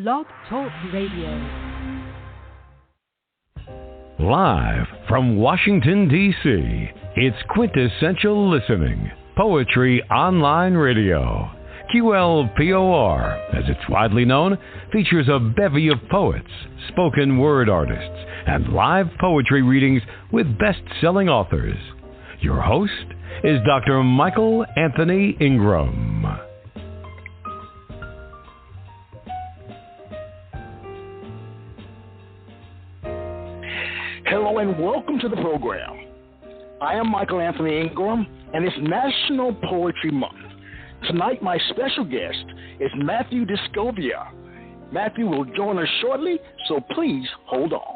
Blog Talk Radio. Live from Washington, D.C., it's Quintessential Listening, Poetry Online Radio. QLPOR, as it's widely known, features a bevy of poets, spoken word artists, and live poetry readings with best-selling authors. Your host is Dr. Michael Anthony Ingram. Hello and welcome to the program. I am Michael Anthony Ingram, and it's National Poetry Month. Tonight, my special guest is Matthew Descovia. Matthew will join us shortly, so please hold on.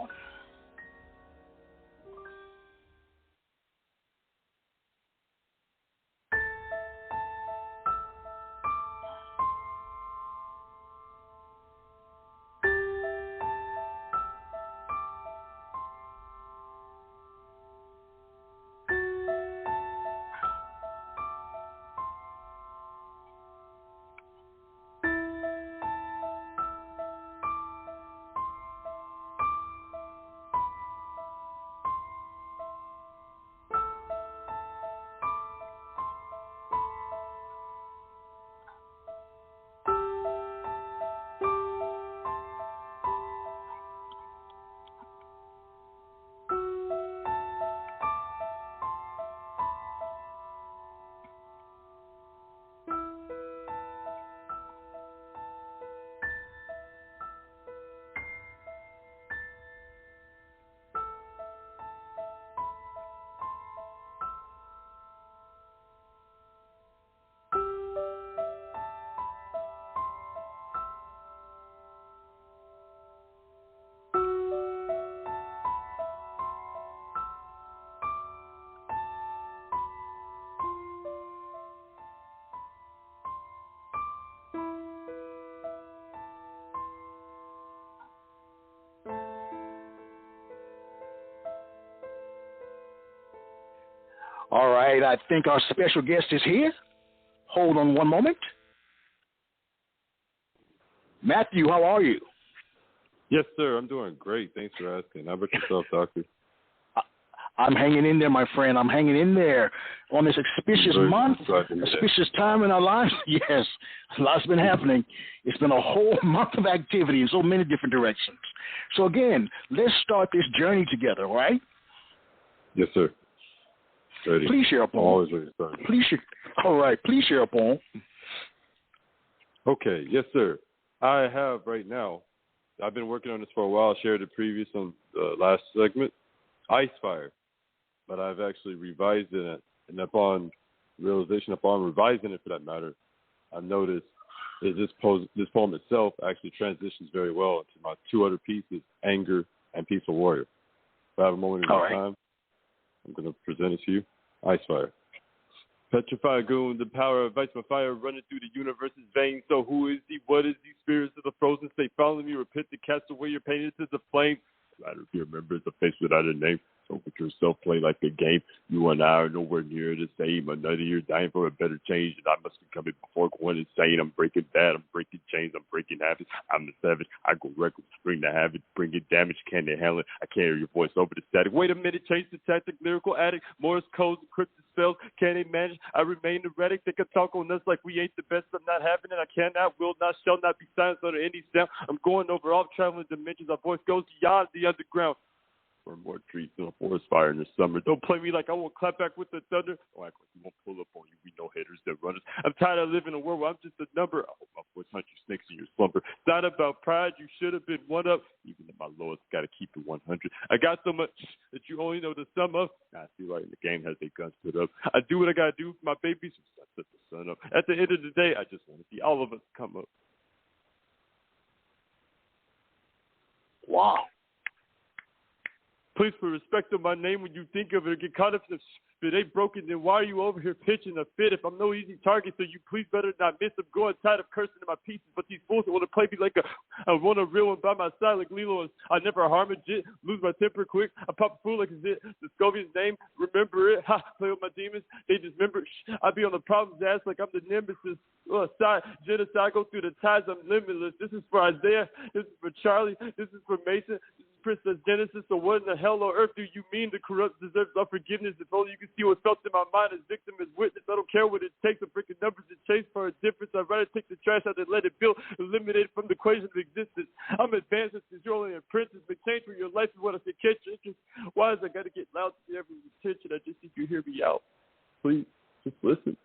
All right, I think our special guest is here. Hold on one moment. Matthew, how are you? Yes, sir. I'm doing great. Thanks for asking. How about yourself, Doctor? I'm hanging in there, my friend. I'm hanging in there on this auspicious month, auspicious time in our lives. Yes, a lot's been happening. It's been a whole month of activity in so many different directions. So, again, let's start this journey together, all right? Yes, sir. Ready. Please share a poem. Always ready to start. All right, please share a poem. Okay, yes, sir. I have right now, I've been working on this for a while. I shared it previous on the last segment, Ice Fire. But I've actually revised it, and upon revising it for that matter, I've noticed that this poem itself actually transitions very well into my two other pieces, Anger and Peaceful Warrior. If I have a moment of time, I'm going to present it to you. Ice Fire. Petrified goon, the power of ice, my fire running through the universe's veins. So who is he? What is he? Spirits of the frozen state, follow me, repent to cast away your pain into the flame. I don't remember the face without a name. Don't put yourself play like a game. You and I are nowhere near the same. Another year dying for a better change, and I must be coming before going insane. I'm breaking bad, I'm breaking chains, I'm breaking habits. I'm a savage. I go reckless, bring the habit, bring it damage. Can they handle it? I carry your voice over the static. Wait a minute, change the tactic, lyrical addict. Morse codes, encrypted spells. Can they manage? I remain erratic. They can talk on us like we ain't the best. I'm not having it. I cannot, will not, shall not be silenced under any sound. I'm going over all traveling dimensions. Our voice goes beyond the underground. For more trees than a forest fire in the summer. Don't play me like I won't clap back with the thunder. Don't act like we won't pull up on you. We know haters that run us. I'm tired of living in a world where I'm just a number. I hope my voice hunt you snakes in your slumber. It's not about pride. You should have been one up. Even at my lowest, got to keep it 100. I got so much that you only know the sum of. I see right in the game has their guns put up. I do what I got to do for my babies. I set the sun up. At the end of the day, I just want to see all of us come up. Wow. Please put respect on my name when you think of it or get caught up in the If it ain't broken, then why are you over here pitching a fit? If I'm no easy target, so you please better not miss. I'm going tired of cursing in my pieces, but these fools want to play me like I want a real one by my side like Lilo. I never harm a jit, lose my temper quick. I pop a fool like it's it. Descovia's name, remember it. Ha, play with my demons, they dismember. I be on the problem's ass like I'm the nemesis. genocide, go through the ties, I'm limitless. This is for Isaiah, this is for Charlie, this is for Mason, this is Princess Genesis. So what in the hell on earth do you mean the corrupt deserves our forgiveness? If only you can see what's felt in my mind as victim, as witness. I don't care what it takes to break the numbers and chase for a difference. I'd rather take the trash out than let it build, eliminate it from the equation of existence. I'm advancing since you're only an apprentice, but change for your life is what I say, catch your interest. Why is I got to get loud to get everyone's attention? I just think you hear me out. Please, just listen.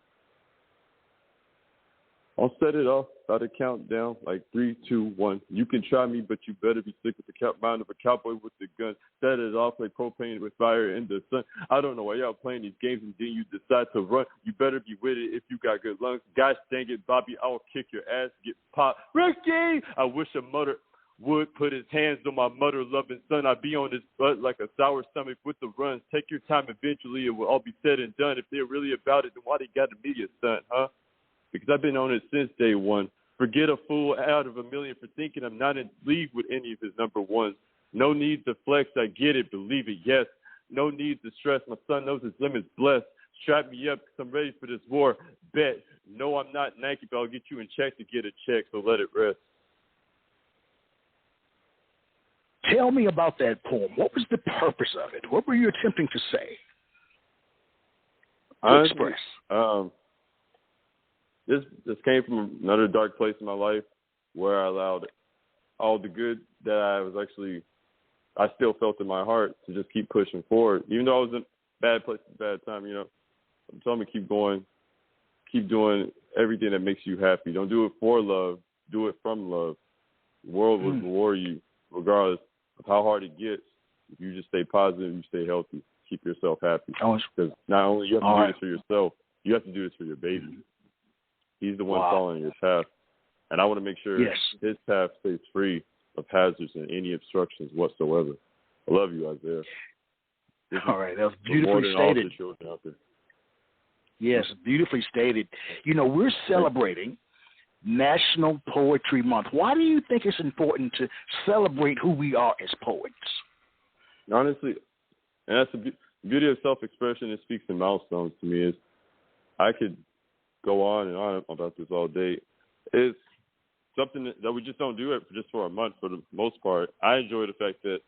I'll set it off by the countdown, like 3, 2, 1. You can try me, but you better be sick with the mind of a cowboy with the gun. Set it off like propane with fire in the sun. I don't know why y'all playing these games and then you decide to run. You better be with it if you got good lungs. Gosh dang it, Bobby, I will kick your ass, get popped. Ricky! I wish a mother would put his hands on my mother-loving son. I'd be on his butt like a sour stomach with the runs. Take your time, eventually it will all be said and done. If they're really about it, then why they got to be a son, huh? Because I've been on it since day one. Forget a fool out of a million for thinking I'm not in league with any of his number ones. No need to flex, I get it, believe it, yes. No need to stress, my son knows his limit's blessed. Strap me up because I'm ready for this war, bet. No, I'm not Nike, but I'll get you in check to get a check, so let it rest. Tell me about that poem. What was the purpose of it? What were you attempting to say? Express. This came from another dark place in my life where I allowed all the good that I still felt in my heart to just keep pushing forward. Even though I was in a bad place at a bad time, I'm telling me keep going, keep doing everything that makes you happy. Don't do it for love, do it from love. The world will reward you regardless of how hard it gets. If you just stay positive, you stay healthy, keep yourself happy. Because not only you have to do this for yourself, you have to do this for your baby. He's the one following your path. And I want to make sure his path stays free of hazards and any obstructions whatsoever. I love you, Isaiah. All right, that was beautifully stated. Yes, beautifully stated. We're celebrating National Poetry Month. Why do you think it's important to celebrate who we are as poets? Honestly, and that's the beauty of self-expression. It speaks in milestones to me. Is I could go on and on about this all day. It's something that we just don't do it just for a month for the most part. I enjoy the fact that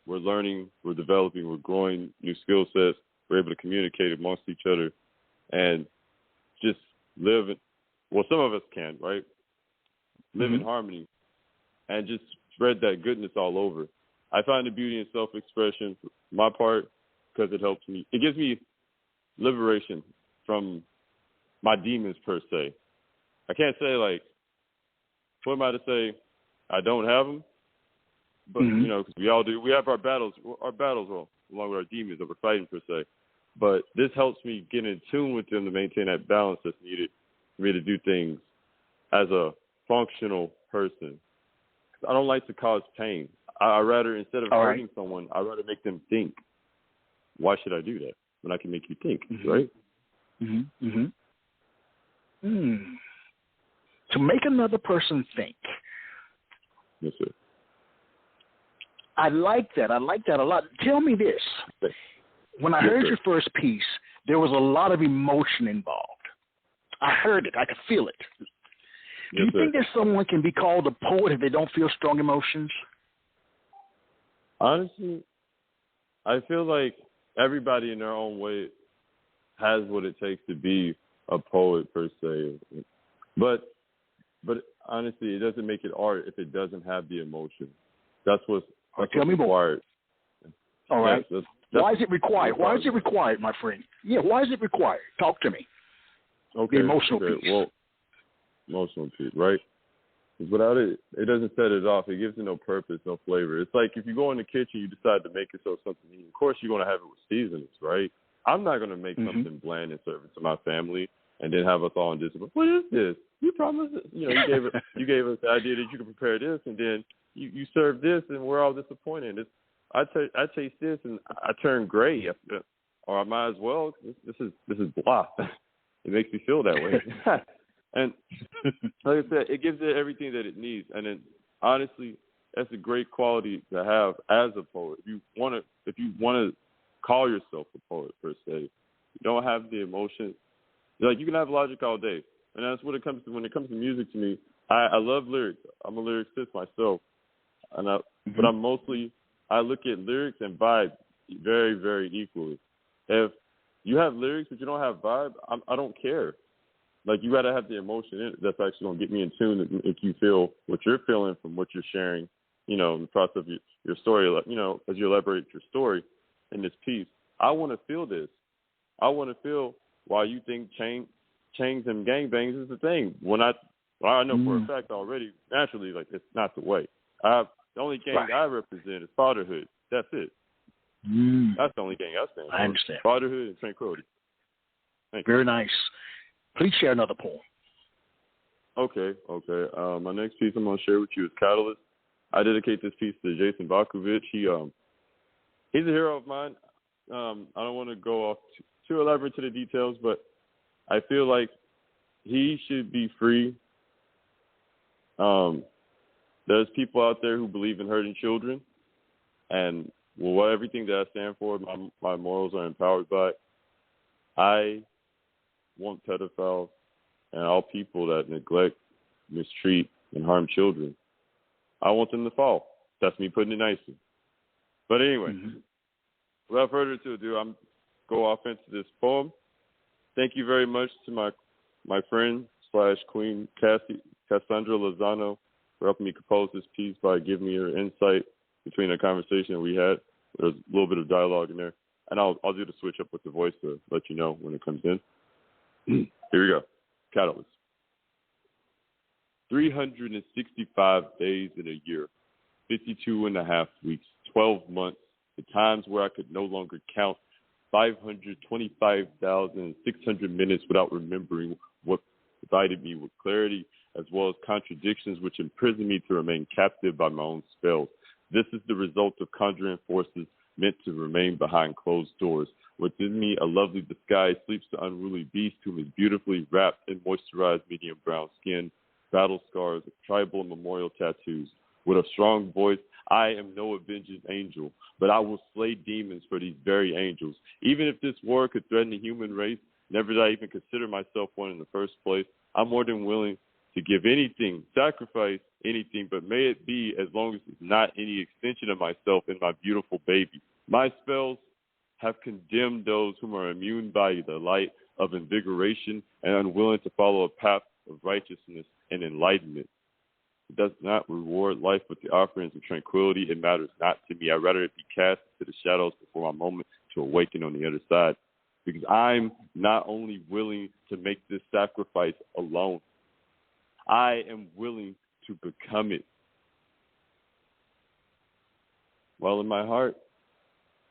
we're learning, we're developing, we're growing new skill sets, we're able to communicate amongst each other and just live some of us can, right? Live in harmony and just spread that goodness all over. I find the beauty in self-expression for my part because it helps me. It gives me liberation from my demons per se. I can't say what am I to say? I don't have them, but because we all do. We have our battles along with our demons that we're fighting per se. But this helps me get in tune with them to maintain that balance that's needed for me to do things as a functional person. I don't like to cause pain. I rather, instead of hurting someone, I rather make them think. Why should I do that when I can make you think, right? To make another person think. Yes, sir. I like that. I like that a lot. Tell me this. When I heard your first piece, there was a lot of emotion involved. I heard it. I could feel it. Do you think that someone can be called a poet if they don't feel strong emotions? Honestly, I feel like everybody in their own way has what it takes to be a poet per se. But honestly, it doesn't make it art if it doesn't have the emotion. That's what's required. All right. Why is it required? Why is it required, my friend? Yeah, why is it required? Talk to me. Okay. The emotional piece. Well, emotional piece, right? Because without it, it doesn't set it off. It gives it no purpose, no flavor. It's like if you go in the kitchen, you decide to make yourself something to eat. Of course, you're going to have it with seasonings, right? I'm not going to make something bland and serve it to my family and then have us all in discipline. What is this? You promised, you gave us the idea that you could prepare this, and then you serve this, and we're all disappointed. I taste this, and I turn gray, or I might as well. This is blah. It makes me feel that way. And like I said, it gives it everything that it needs. And then, honestly, that's a great quality to have as a poet. If you want to call yourself a poet per se, you don't have the emotion. Like, you can have logic all day, And that's what it comes to when it comes to music to me. I love lyrics. I'm a lyricist myself. But I look at lyrics and vibe very, very equally. If you have lyrics but you don't have vibe, I don't care. Like, you got to have the emotion in it that's actually going to get me in tune and make you feel what you're feeling from what you're sharing, in the process of your story, as you elaborate your story in this piece. I want to feel this. I want to feel why you think chains and gangbangs is the thing. I know for a fact already, naturally, like, it's not the way. The only gang I represent is fatherhood. That's it. That's the only gang I stand for. I understand. Fatherhood and tranquility. Thank you. Very nice. Please share another poem. Okay. My next piece I'm going to share with you is Catalyst. I dedicate this piece to Jason Bakovich. He's a hero of mine. I don't want to go off too elaborate to the details, but I feel like he should be free. There's people out there who believe in hurting children, and everything that I stand for, my morals are empowered by. I want pedophiles and all people that neglect, mistreat, and harm children. I want them to fall. That's me putting it nicely. But anyway, without further ado, I'm go off into this poem. Thank you very much to my friend / Queen Cassandra Lozano for helping me compose this piece by giving me her insight between the conversation that we had. There's a little bit of dialogue in there. And I'll do the switch up with the voice to let you know when it comes in. Here we go. Catalyst. 365 days in a year, 52 and a half weeks, 12 months, the times where I could no longer count, 525,600 minutes without remembering what provided me with clarity, as well as contradictions which imprisoned me to remain captive by my own spells. This is the result of conjuring forces meant to remain behind closed doors. Within me, a lovely disguise sleeps the unruly beast whom is beautifully wrapped in moisturized medium brown skin, battle scars, tribal and memorial tattoos. With a strong voice, I am no avenging angel, but I will slay demons for these very angels. Even if this war could threaten the human race, never did I even consider myself one in the first place. I'm more than willing to give anything, sacrifice anything, but may it be as long as it's not any extension of myself and my beautiful baby. My spells have condemned those whom are immune by the light of invigoration and unwilling to follow a path of righteousness and enlightenment. It does not reward life with the offerings of tranquility. It matters not to me. I'd rather it be cast into the shadows before my moment to awaken on the other side. Because I'm not only willing to make this sacrifice alone, I am willing to become it. Well, in my heart,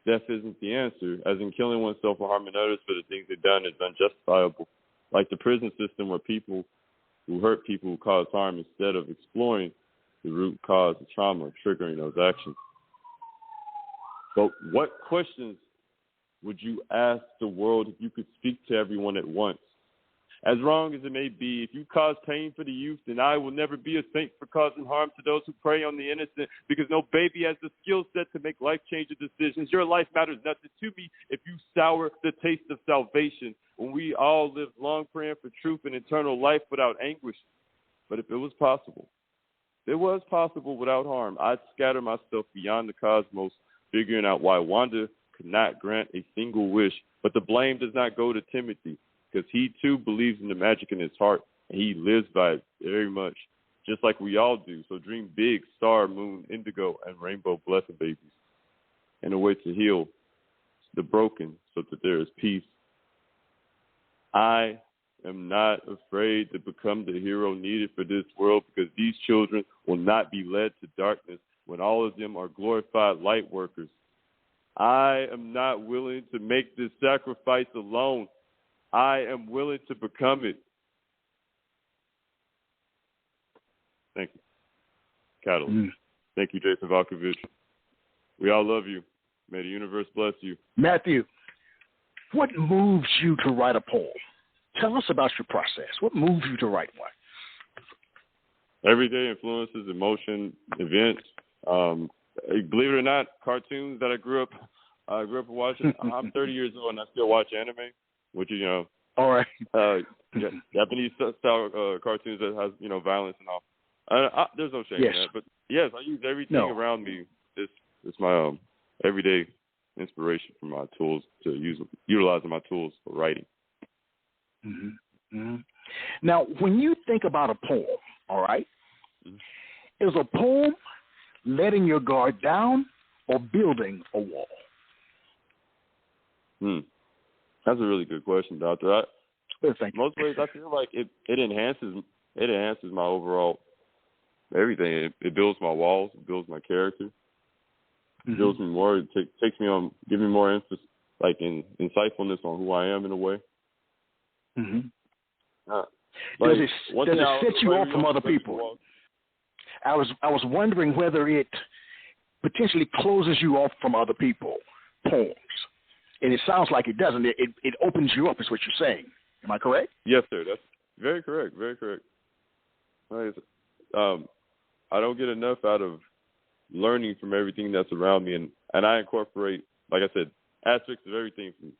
death isn't the answer, as in killing oneself or harming others for the things they've done is unjustifiable. Like the prison system where people who hurt people who cause harm instead of exploring the root cause of trauma, triggering those actions. But what questions would you ask the world if you could speak to everyone at once? As wrong as it may be, if you cause pain for the youth, then I will never be a saint for causing harm to those who prey on the innocent, because no baby has the skill set to make life-changing decisions. Your life matters nothing to me if you sour the taste of salvation, when we all live long praying for truth and eternal life without anguish. But if it was possible without harm, I'd scatter myself beyond the cosmos, figuring out why Wanda could not grant a single wish. But the blame does not go to Timothy, because he, too, believes in the magic in his heart, and he lives by it very much, just like we all do. So dream big, star, moon, indigo, and rainbow blessing babies, and a way to heal the broken so that there is peace. I am not afraid to become the hero needed for this world, because these children will not be led to darkness when all of them are glorified light workers. I am not willing to make this sacrifice alone. I am willing to become it. Thank you. Catalyst. Thank you, Jason Valkovich. We all love you. May the universe bless you. Matthew, what moves you to write a poem? Tell us about your process. What moves you to write one? Everyday influences, emotion, events. Believe it or not, cartoons that I grew up watching. I'm 30 years old and I still watch anime, which is, All right. Yeah, Japanese style cartoons that has, violence and all. There's no shame in that. But yes, I use everything around me. It's my everyday inspiration for my tools utilizing my tools for writing. Mm-hmm. Mm-hmm. Now, when you think about a poem, all right, is a poem letting your guard down or building a wall? That's a really good question, Doctor. Most ways, I feel like it enhances my overall everything. It builds my walls. It builds my character. It builds me more. It takes me on, give me more emphasis, like in insightfulness on who I am in a way. Mm-hmm. Does it set you off from other people? I was wondering whether it potentially closes you off from other people, poems. And it sounds like it doesn't. It opens you up, is what you're saying. Am I correct? Yes, sir. That's very correct. Very correct. I don't get enough out of learning from everything that's around me, and I incorporate, like I said, aspects of everything from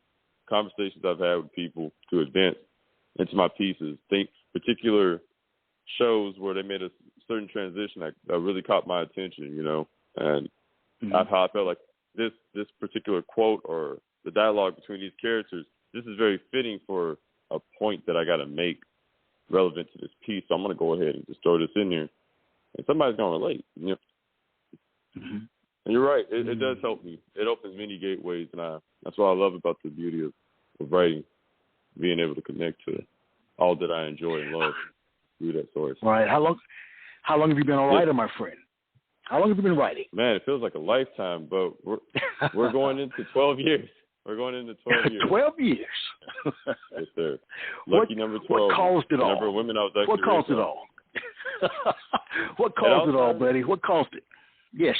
conversations I've had with people to advance into my pieces. Think particular shows where they made a certain transition that really caught my attention, and how I felt like this particular quote or the dialogue between these characters, this is very fitting for a point that I got to make relevant to this piece. So I'm going to go ahead and just throw this in here, and somebody's going to relate. And you're right. It does help me. It opens many gateways, and that's what I love about the beauty of writing, being able to connect to all that I enjoy and love through that source. All right. How long have you been a writer, my friend? How long have you been writing? Man, it feels like a lifetime, but we're going into 12 years. We're going into 12 years. 12 years. Yes, sir. Lucky number 12. What caused it all? Number of women I was actually What caused it all? What caused it all, buddy? What caused it? Yes.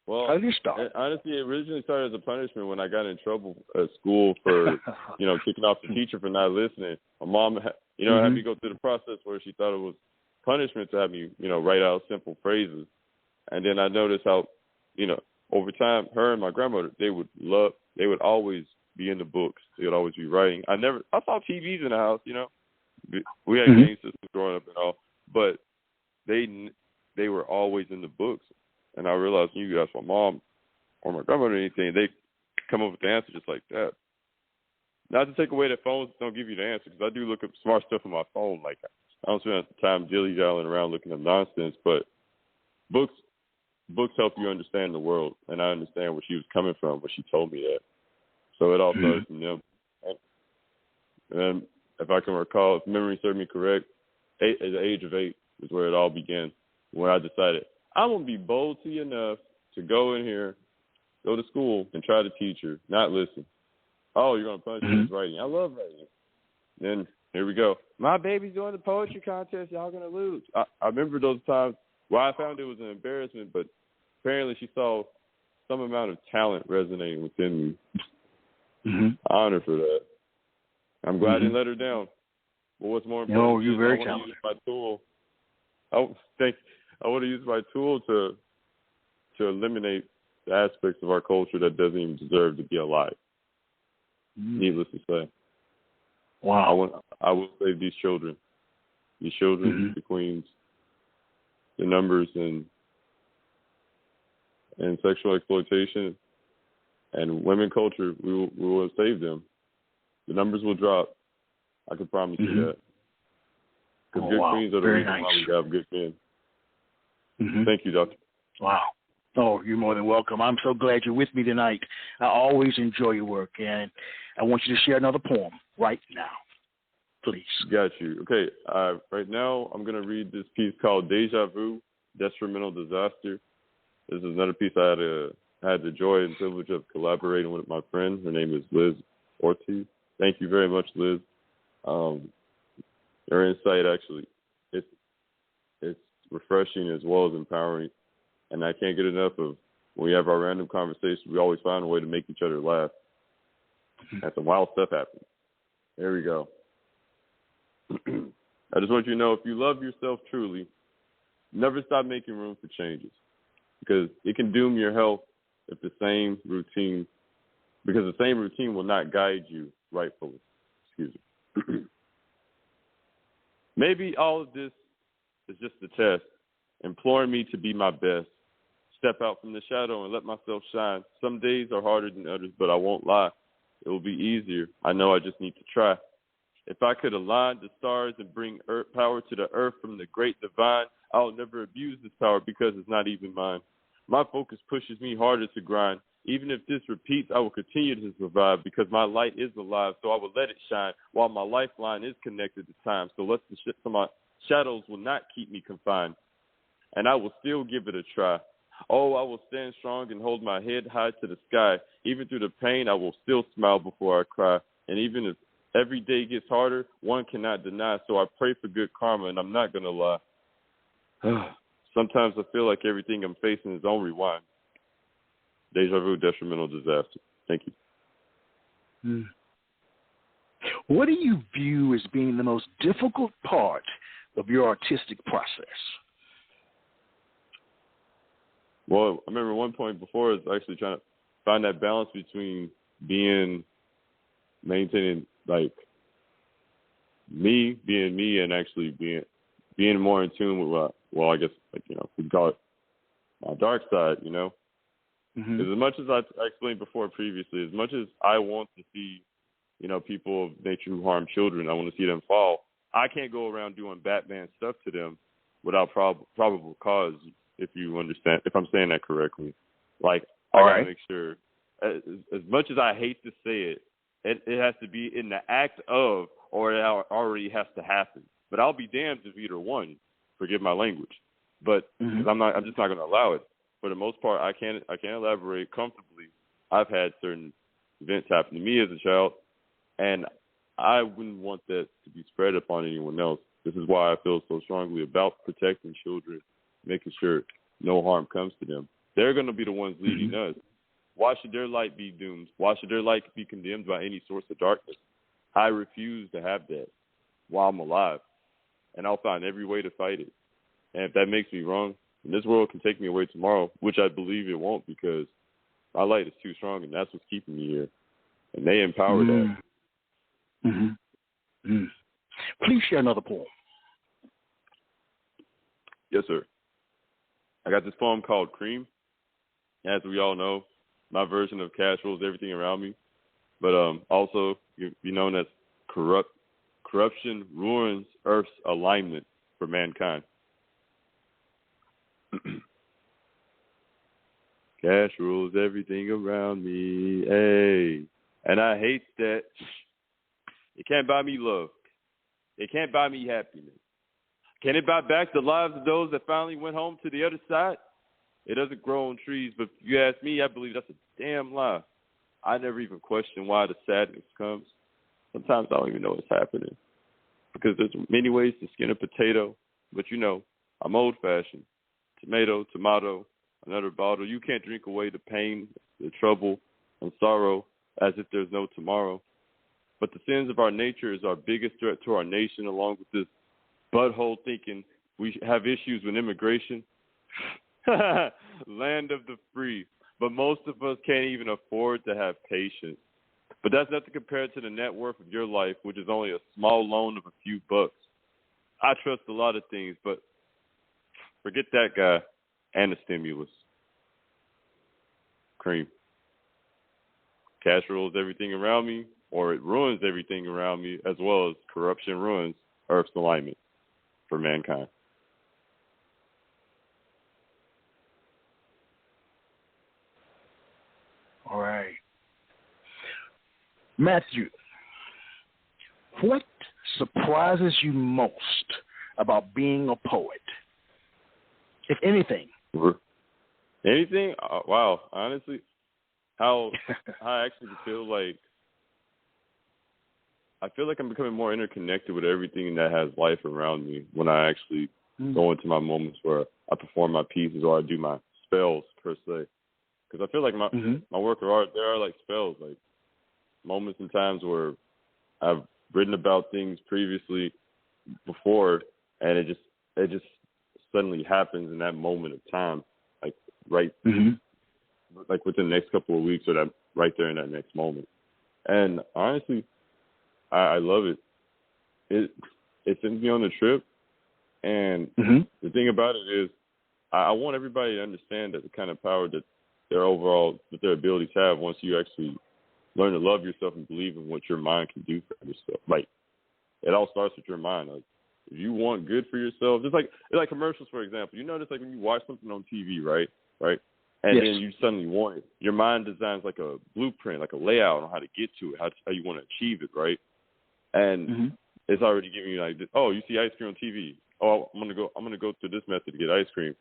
Well, how did you start? Honestly, it originally started as a punishment when I got in trouble at school for, kicking off the teacher for not listening. My mom, had me go through the process where she thought it was punishment to have me, write out simple phrases. And then I noticed how, over time, her and my grandmother, they would always be in the books. They would always be writing. I saw TVs in the house, We had game systems growing up and all, but they were always in the books. And I realized when you ask my mom or my grandmother or anything, they come up with the answer just like that. Not to take away that phones don't give you the answer, because I do look up smart stuff on my phone. Like, I don't spend time dilly-dallying around looking up nonsense, but books help you understand the world, and I understand where she was coming from when she told me that. So it all started from them. And if I can recall, if memory serves me correct, at the age of 8 is where it all began, where I decided I'm going to be boldty enough to go in here, go to school, and try to teach her, not listen. Oh, you're going to punish me for writing. I love writing. Then here we go. My baby's doing the poetry contest. Y'all going to lose. I remember those times where I found it was an embarrassment, but apparently she saw some amount of talent resonating within me. I honor for that. I'm glad I didn't let her down. But what's more important, no, you're very I want to use my tool. I want to use my tool to eliminate the aspects of our culture that doesn't even deserve to be alive. Needless to say. Wow. I will save these children. These children, the queens, the numbers and sexual exploitation and women culture, we will save them. The numbers will drop. I can promise you that. Because good queens are the reason why we have good men. Thank you, Doctor. Wow. Oh, you're more than welcome. I'm so glad you're with me tonight. I always enjoy your work, and I want you to share another poem right now, please. Got you. Okay, right now I'm going to read this piece called Deja Vu, Detrimental Disaster. This is another piece I had the joy and privilege of collaborating with my friend. Her name is Liz Ortiz. Thank you very much, Liz. Your insight, actually, it's refreshing as well as empowering. And I can't get enough of when we have our random conversations, we always find a way to make each other laugh. And some wild stuff happens. There we go. I just want you to know, if you love yourself truly, never stop making room for changes, because it can doom your health if the same routine will not guide you rightfully. Excuse me. Maybe all of this is just a test, imploring me to be my best. Step out from the shadow and let myself shine. Some days are harder than others, but I won't lie. It will be easier. I know I just need to try. If I could align the stars and bring power to the earth from the great divine, I'll never abuse this power because it's not even mine. My focus pushes me harder to grind. Even if this repeats, I will continue to survive because my light is alive, so I will let it shine while my lifeline is connected to time. So my shadows will not keep me confined, and I will still give it a try. Oh, I will stand strong and hold my head high to the sky. Even through the pain, I will still smile before I cry. And even if every day gets harder, one cannot deny. So I pray for good karma, and I'm not going to lie. Sometimes I feel like everything I'm facing is on rewind. Deja vu, detrimental disaster. Thank you. What do you view as being the most difficult part of your artistic process? Well, I remember one point before is actually trying to find that balance between maintaining like me being me and actually being more in tune with I guess we call it my dark side, Because as much as I explained before previously, as much as I want to see, people of nature who harm children, I want to see them fall. I can't go around doing Batman stuff to them without probable cause. If you understand, if I'm saying that correctly, I gotta make sure. As much as I hate to say it, it has to be in the act of, or it already has to happen. But I'll be damned if either one. Forgive my language, but I'm just not going to allow it. For the most part, I can't elaborate comfortably. I've had certain events happen to me as a child, and I wouldn't want that to be spread upon anyone else. This is why I feel so strongly about protecting children, making sure no harm comes to them. They're going to be the ones leading us. Why should their light be doomed? Why should their light be condemned by any source of darkness? I refuse to have that while I'm alive, and I'll find every way to fight it. And if that makes me wrong, and this world can take me away tomorrow, which I believe it won't because my light is too strong, and that's what's keeping me here. And they empower that. Please share another poem. Yes, sir. I got this poem called Cream. As we all know, my version of cash rules everything around me. But also, be known as corruption ruins Earth's alignment for mankind. Cash rules everything around me, hey. And I hate that. It can't buy me love. It can't buy me happiness. Can it buy back the lives of those that finally went home to the other side? It doesn't grow on trees, but if you ask me, I believe that's a damn lie. I never even question why the sadness comes. Sometimes I don't even know what's happening because there's many ways to skin a potato, but I'm old-fashioned. Tomato, another bottle. You can't drink away the pain, the trouble, and sorrow as if there's no tomorrow. But the sins of our nature is our biggest threat to our nation, along with this butthole thinking we have issues with immigration. Land of the free. But most of us can't even afford to have patience. But that's nothing compared to the net worth of your life, which is only a small loan of a few bucks. I trust a lot of things, but forget that guy and the stimulus. Cream. Cash rules everything around me, or it ruins everything around me, as well as corruption ruins Earth's alignment for mankind. All right. Matthew, what surprises you most about being a poet, if anything? Anything? Wow. Honestly, how I actually feel like I'm becoming more interconnected with everything that has life around me when I actually go into my moments where I perform my pieces or I do my spells, per se. Because I feel like my work of art, there are like spells, like moments and times where I've written about things previously before, and it just suddenly happens in that moment of time, like like within the next couple of weeks, or that right there in that next moment. And honestly, I love it. it sends me on the trip. And the thing about it is, I want everybody to understand that the kind of power that their abilities have once you actually learn to love yourself and believe in what your mind can do for yourself. Like, it all starts with your mind. Like, if you want good for yourself, it's like commercials, for example. You notice, like, when you watch something on TV, right? And then you suddenly want it. Your mind designs like a blueprint, like a layout on how to get to it, how you want to achieve it, right? And it's already giving you, like, oh, you see ice cream on TV. Oh, I'm gonna go through this method to get ice cream.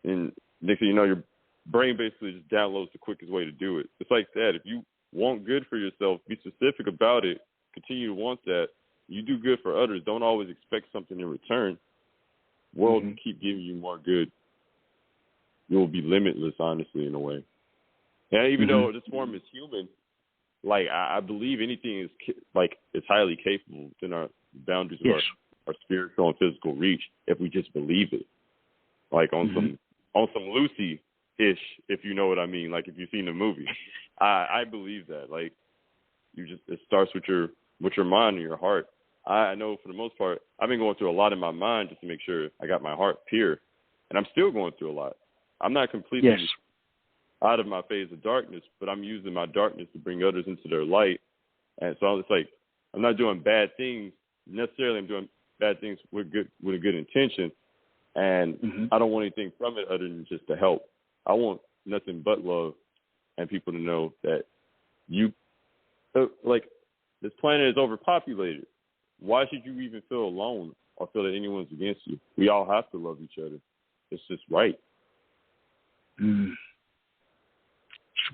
And next thing you know, your brain basically just downloads the quickest way to do it. It's like that. If you want good for yourself, be specific about it, continue to want that. You do good for others. Don't always expect something in return. World will keep giving you more good. You will be limitless, honestly, in a way. And even though this form is human, like, I believe anything is it's highly capable within our boundaries of our spiritual and physical reach if we just believe it. Like on some Lucy-ish, if you know what I mean. Like, if you've seen the movie, I believe that. Like, it starts with your mind and your heart. I know for the most part, I've been going through a lot in my mind just to make sure I got my heart pure, and I'm still going through a lot. I'm not completely out of my phase of darkness, but I'm using my darkness to bring others into their light. And so it's like, I'm not doing bad things necessarily. I'm doing bad things with a good intention, and I don't want anything from it other than just to help. I want nothing but love and people to know that this planet is overpopulated. Why should you even feel alone or feel that anyone's against you? We all have to love each other. It's just right. It's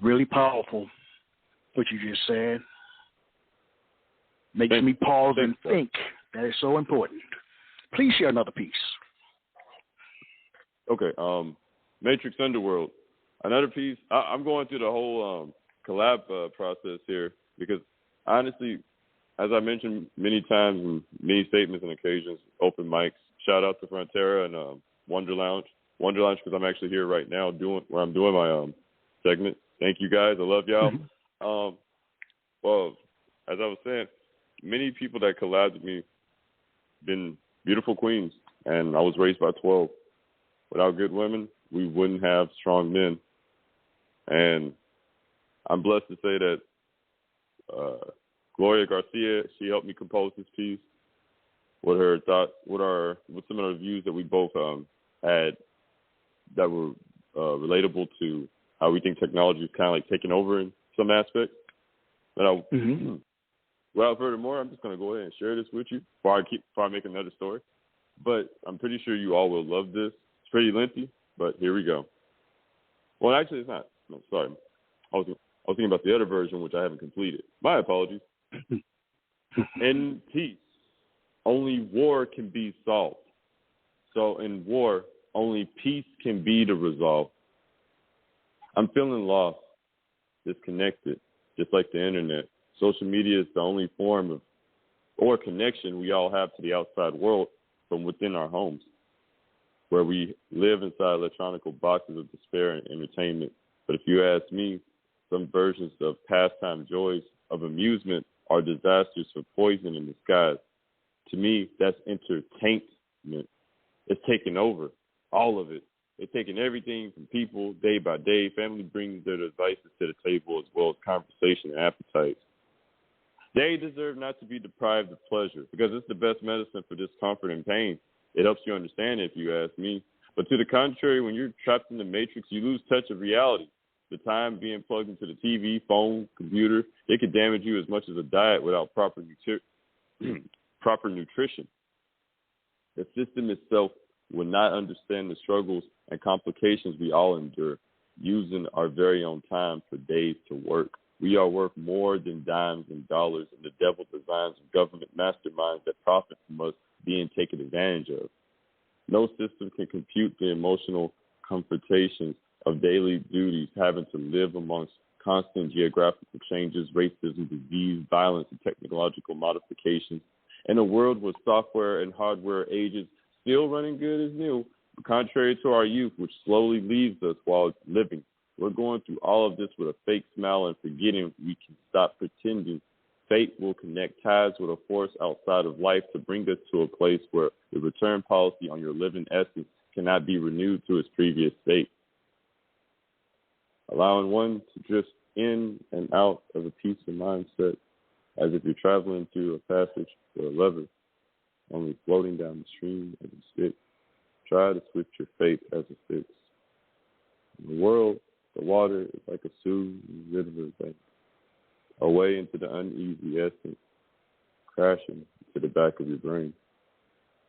really powerful what you just said. Makes me pause and think. That is so important. Please share another piece. Okay. Matrix Underworld. Another piece. I'm going through the whole collab process here because, honestly, as I mentioned many times in many statements and occasions, open mics, shout out to Frontera and Wonder Lounge. Wonder Lounge because I'm actually here right now doing my segment. Thank you guys. I love y'all. Well, as I was saying, many people that collabed with me been beautiful queens, and I was raised by 12. Without good women, we wouldn't have strong men. And I'm blessed to say that Gloria Garcia, she helped me compose this piece with her thoughts, with some of the views that we both had that were relatable to how we think technology is kind of like taking over in some aspects. But without furthermore, I'm just going to go ahead and share this with you before I make another story. But I'm pretty sure you all will love this. It's pretty lengthy, but here we go. Well, actually, it's not. No, sorry. I was thinking about the other version, which I haven't completed. My apologies. In peace, only war can be solved. So in war, only peace can be the resolve. I'm feeling lost, disconnected, just like the internet. Social media is the only form or connection we all have to the outside world from within our homes, where we live inside electronic boxes of despair and entertainment. But if you ask me, some versions of pastime joys of amusement are disasters for poison in the skies. To me, that's entertainment. It's taking over, all of it. It's taking everything from people day by day. Family brings their devices to the table as well as conversation and appetites. They deserve not to be deprived of pleasure because it's the best medicine for discomfort and pain. It helps you understand it, if you ask me. But to the contrary, when you're trapped in the matrix, you lose touch of reality. The time being plugged into the TV, phone, computer, it could damage you as much as a diet without proper nutrition. The system itself will not understand the struggles and complications we all endure, using our very own time for days to work. We are worth more than dimes and dollars, and the devil designs government masterminds that profit from us being taken advantage of. No system can compute the emotional confrontations of daily duties, having to live amongst constant geographical changes, racism, disease, violence, and technological modifications. In a world where software and hardware ages still running good as new, contrary to our youth, which slowly leaves us while it's living. We're going through all of this with a fake smile and forgetting we can stop pretending fate will connect ties with a force outside of life to bring us to a place where the return policy on your living essence cannot be renewed to its previous state. Allowing one to drift in and out of a peaceful mindset as if you're traveling through a passage for a lever, only floating down the stream as a stick. Try to switch your fate as a fix. In the world, the water is like a soothe river bank, away into the uneasy essence, crashing to the back of your brain,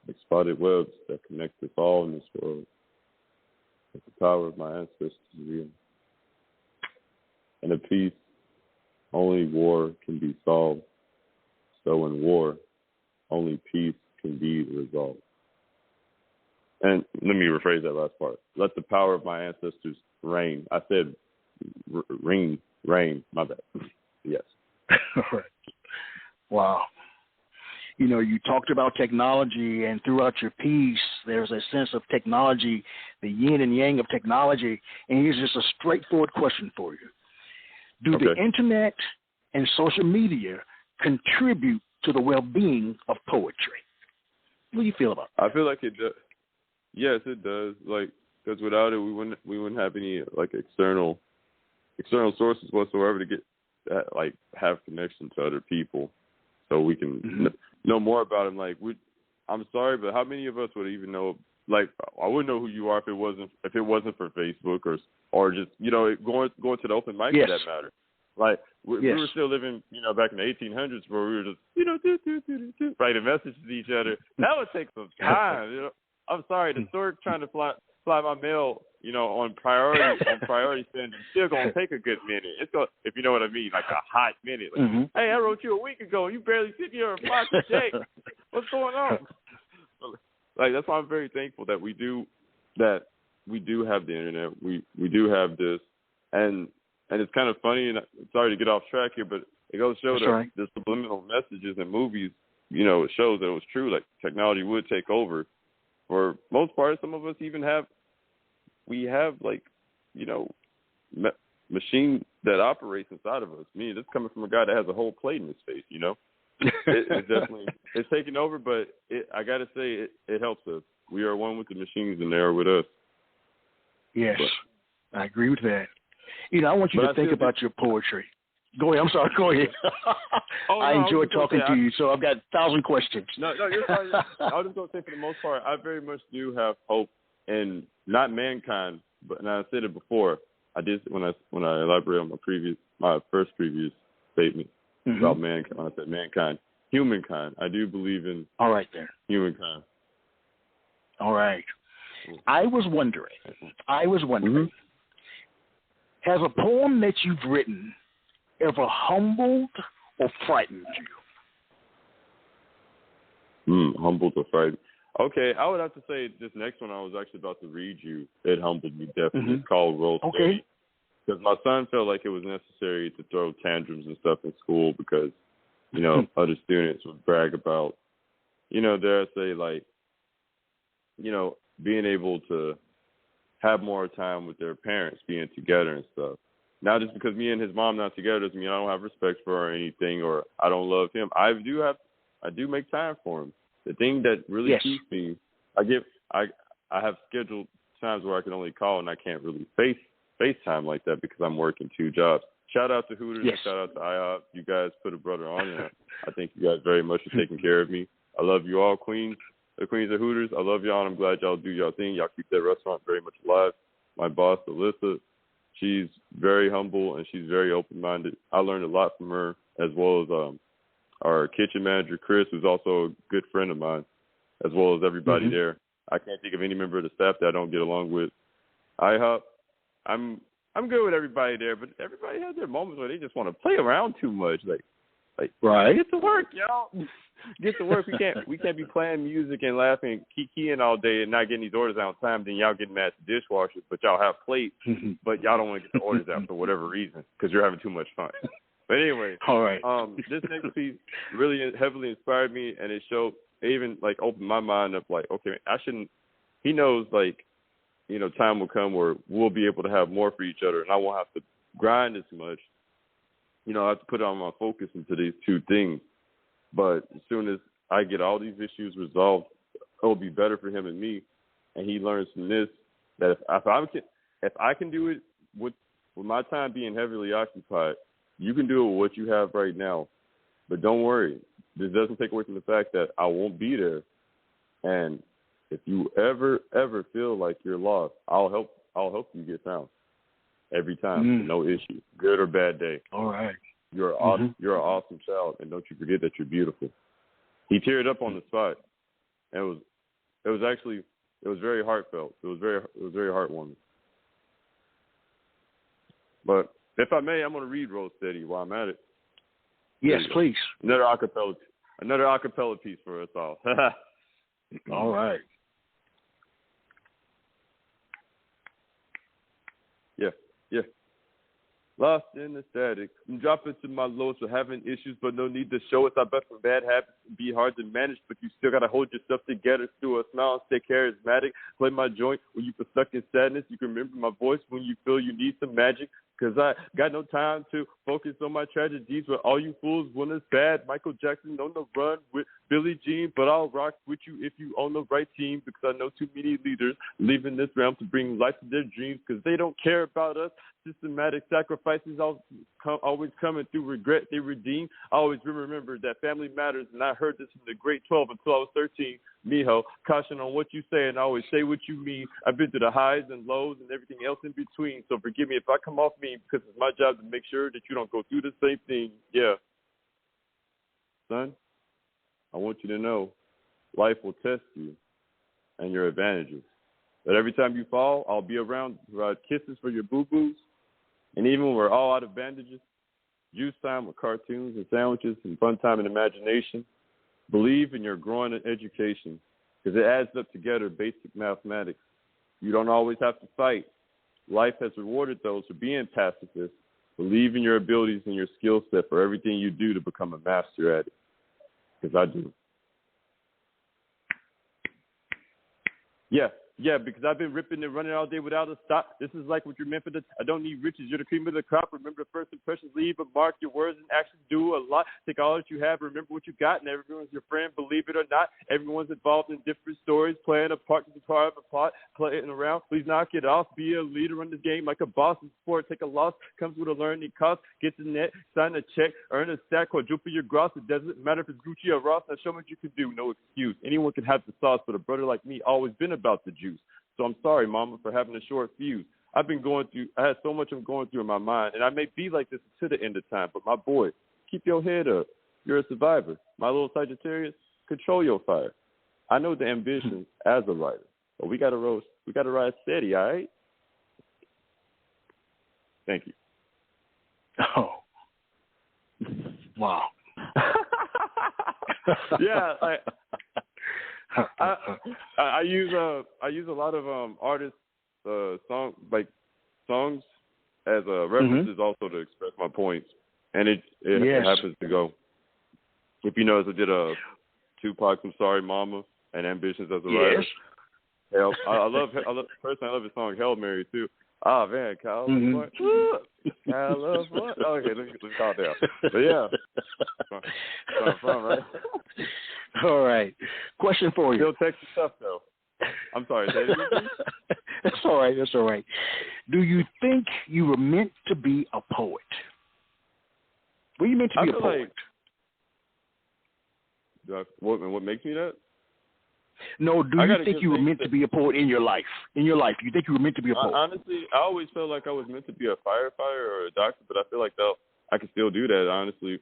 like spotted webs that connect us all in this world. With the power of my ancestors real. And a peace, only war can be solved. So in war, only peace can be resolved. And let me rephrase that last part. Let the power of my ancestors reign. I said reign, my bad. Yes. All right. Wow. You know, you talked about technology, and throughout your piece, there's a sense of technology, the yin and yang of technology. And here's just a straightforward question for you. Do the internet and social media contribute to the well-being of poetry? What do you feel about that? I feel like it does. Yes, it does. Like, because without it, we wouldn't have any like external sources whatsoever to get like have connection to other people, so we can know more about them. Like, I'm sorry, but how many of us would even know? Like, I wouldn't know who you are if it wasn't for Facebook or just, you know, going to the open mic for that matter. Like, we were still living, you know, back in the 1800s where we were just, you know, writing messages to each other. That would take some time, you know. I'm sorry, the stork trying to fly my mail, you know, on priority send, it's still gonna take a good minute. It's gonna, if you know what I mean, like a hot minute. Like, hey, I wrote you a week ago, you barely sent me a reply today. What's going on? Like, that's why I'm very thankful that we do have the internet. We do have this, and it's kind of funny. And sorry to get off track here, but it goes to show that the subliminal messages in movies, you know, it shows that it was true. Like, technology would take over. For most part, some of us even have like, you know, machine that operates inside of us. Me, this coming from a guy that has a whole plate in his face, you know. It's definitely, it's taking over, but I got to say, it helps us. We are one with the machines and they are with us. Yes, I agree with that. You know, I want you to think about your poetry. Go ahead. I'm sorry. Go ahead. I enjoyed talking to you, so I've got 1,000 questions. No, you're fine. I was just going to say, for the most part, I very much do have hope in not mankind, but, and I said it before. I did when I elaborated on my first previous statement about mankind. When I said mankind, humankind. I do believe in humankind. All right. I was wondering, has a poem that you've written ever humbled or frightened you? Humbled or frightened. Okay, I would have to say this next one I was actually about to read you, it humbled me definitely. It's called Roll Steady. Because my son felt like it was necessary to throw tantrums and stuff in school because, you know, other students would brag about, you know, dare I say, like, you know, being able to have more time with their parents, being together and stuff. Now, just because me and his mom not together doesn't mean I don't have respect for her or anything, or I don't love him. I do make time for him. The thing that really keeps me, I have scheduled times where I can only call and I can't really FaceTime like that because I'm working 2 jobs. Shout out to Hooters and shout out to IHOP. You guys put a brother on, and I thank you guys very much for taking care of me. I love you all, Queens. The Queens of Hooters, I love y'all, and I'm glad y'all do y'all thing. Y'all keep that restaurant very much alive. My boss, Alyssa, she's very humble and she's very open-minded. I learned a lot from her, as well as our kitchen manager, Chris, who's also a good friend of mine, as well as everybody there. I can't think of any member of the staff that I don't get along with. IHOP, I'm good with everybody there, but everybody has their moments where they just want to play around too much. Like get to work, y'all. Get to work. We can't be playing music and laughing, kikiing all day and not getting these orders out on time. Then y'all getting mad at the dishwashers, but y'all have plates, but y'all don't want to get the orders out for whatever reason because you're having too much fun. But anyway, all right. This next piece really heavily inspired me, and it even like opened my mind up. Like, okay, I shouldn't. He knows, like, you know, time will come where we'll be able to have more for each other, and I won't have to grind as much. I have to put all my focus into these two things. But as soon as I get all these issues resolved, it'll be better for him and me. And he learns from this that if I can do it with my time being heavily occupied, you can do it with what you have right now. But don't worry. This doesn't take away from the fact that I won't be there. And if you ever feel like you're lost, I'll help you get found every time. No issue, good or bad day. All right. You're an awesome child, and don't you forget that you're beautiful. He teared up on the spot, and it was very heartfelt. It was very heartwarming. But if I may, I'm going to read Roll Steady while I'm at it. Yes, please. Another acapella piece for us all. All right. Yeah. Lost in the static. I'm dropping to my lowest for having issues, but no need to show it. I bet from bad habits can be hard to manage, but you still got to hold yourself together. Through a smile and stay charismatic. Play my joint when you feel stuck in sadness. You can remember my voice when you feel you need some magic. Because I got no time to focus on my tragedies. But all you fools when it's bad. Michael Jackson on the run with Billie Jean. But I'll rock with you if you on the right team. Because I know too many leaders leaving this realm to bring life to their dreams. Because they don't care about us. Systematic sacrifices always coming through regret. They redeem. I always remember that family matters. And I heard this from the grade 12 until I was 13. Mijo, caution on what you say and always say what you mean. I've been through the highs and lows and everything else in between. So forgive me if I come off mean because it's my job to make sure that you don't go through the same thing. Yeah. Son, I want you to know life will test you and your advantages. But every time you fall, I'll be around to provide kisses for your boo-boos. And even when we're all out of bandages, juice time with cartoons and sandwiches and fun time and imagination, believe in your growing education because it adds up together, basic mathematics. You don't always have to fight. Life has rewarded those for being pacifists. Believe in your abilities and your skill set for everything you do to become a master at it, because I do. Yeah, because I've been ripping and running all day without a stop. This is like what you're meant for. I don't need riches. You're the cream of the crop. Remember, first impressions leave a mark. Your words and actions do a lot. Take all that you have. Remember what you got, and everyone's your friend. Believe it or not, everyone's involved in different stories. Playing a part to be part of a plot. Playing around. Please knock it off. Be a leader in this game like a boss in sport. Take a loss. Comes with a learning cost. Get the net. Sign a check. Earn a stack. Quadruple your gross. It doesn't matter if it's Gucci or Ross. Now show me what you can do. No excuse. Anyone can have the sauce, but a brother like me always been about the juice. So I'm sorry, Mama, for having a short fuse. I had so much I'm going through in my mind, and I may be like this to the end of time, but my boy, keep your head up. You're a survivor. My little Sagittarius, control your fire. I know the ambitions as a writer, but we got to ride steady, all right? Thank you. Oh. Wow. Yeah, I use a lot of artists songs as references also to express my points, and it happens to go. If you notice, I did a Tupac, I'm Sorry Mama, and Ambitions as a writer. Hell, I love his song Hail Mary too. Oh man, Kyle, what? Kyle, what? Oh, okay, let me calm down. But yeah, fun, right? All right. Question for you. Still Texas stuff though. I'm sorry. Say it again, please? That's all right. That's all right. Do you think you were meant to be a poet? Were you meant to be a poet? What makes me that? No, do you think you were meant to be a poet in your life? In your life, do you think you were meant to be a poet? Honestly, I always felt like I was meant to be a firefighter or a doctor, but I feel like I can still do that, honestly.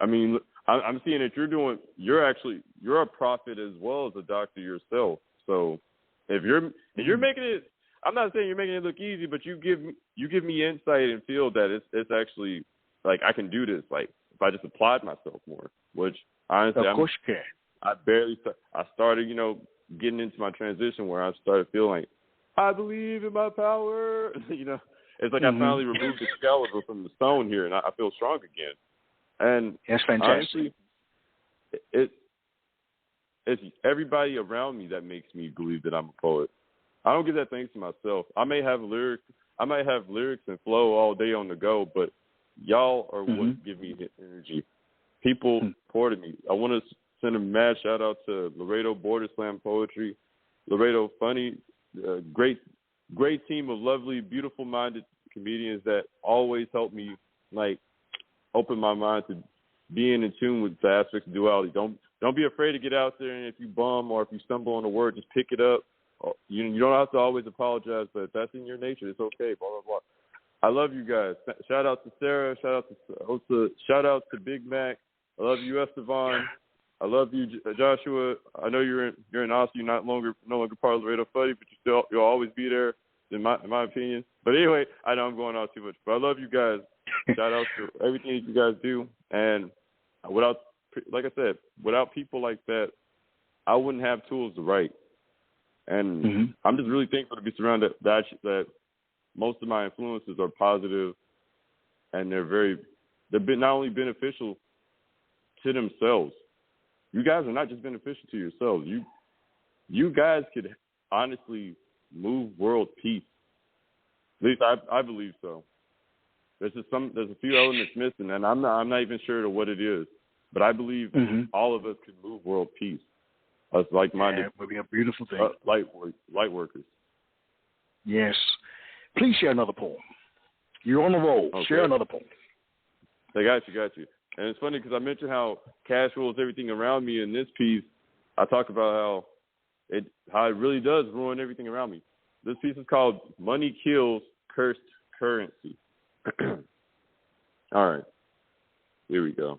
I mean, I'm seeing that you're a prophet as well as a doctor yourself. So if you're making it, I'm not saying you're making it look easy, but you give me insight and feel that it's actually like I can do this. Like if I just applied myself more, which honestly, of course you can. I started, getting into my transition where I started feeling like, I believe in my power. It's like I finally removed the skeleton from the stone here, and I feel strong again. And that's fantastic. Honestly, it's everybody around me that makes me believe that I'm a poet. I don't give that thanks to myself. I might have lyrics and flow all day on the go, but Y'all are what give me the energy. People supported me. I want to send a mad shout out to Laredo Border Slam Poetry. Laredo Funny, great team of lovely, beautiful-minded comedians that always help me, like, open my mind to being in tune with the aspects of duality. Don't be afraid to get out there, and if you bum or if you stumble on a word, just pick it up. You don't have to always apologize, but if that's in your nature, it's okay, blah, blah, blah. I love you guys. Shout out to Sarah. Shout out to Big Mac. I love you, Estevan. I love you, Joshua. I know you're in Austin. You're no longer part of Laredo Funny, but you'll always be there, in my opinion. But anyway, I know I'm going on too much, but I love you guys. Shout out to everything that you guys do. And like I said, without people like that, I wouldn't have tools to write. And I'm just really thankful to be surrounded that most of my influences are positive, and they've been not only beneficial to themselves. You guys are not just beneficial to yourselves. You guys could honestly move world peace. At least I believe so. There's a few elements missing, and I'm not even sure of what it is. But I believe all of us could move world peace. Us like-minded. Yeah, it would be a beautiful thing. Light workers. Yes. Please share another poem. You're on the roll. Okay. Share another poem. I got you. And it's funny because I mentioned how cash rules everything around me. In this piece, I talk about how it really does ruin everything around me. This piece is called Money Kills Cursed Currency. All right. Here we go.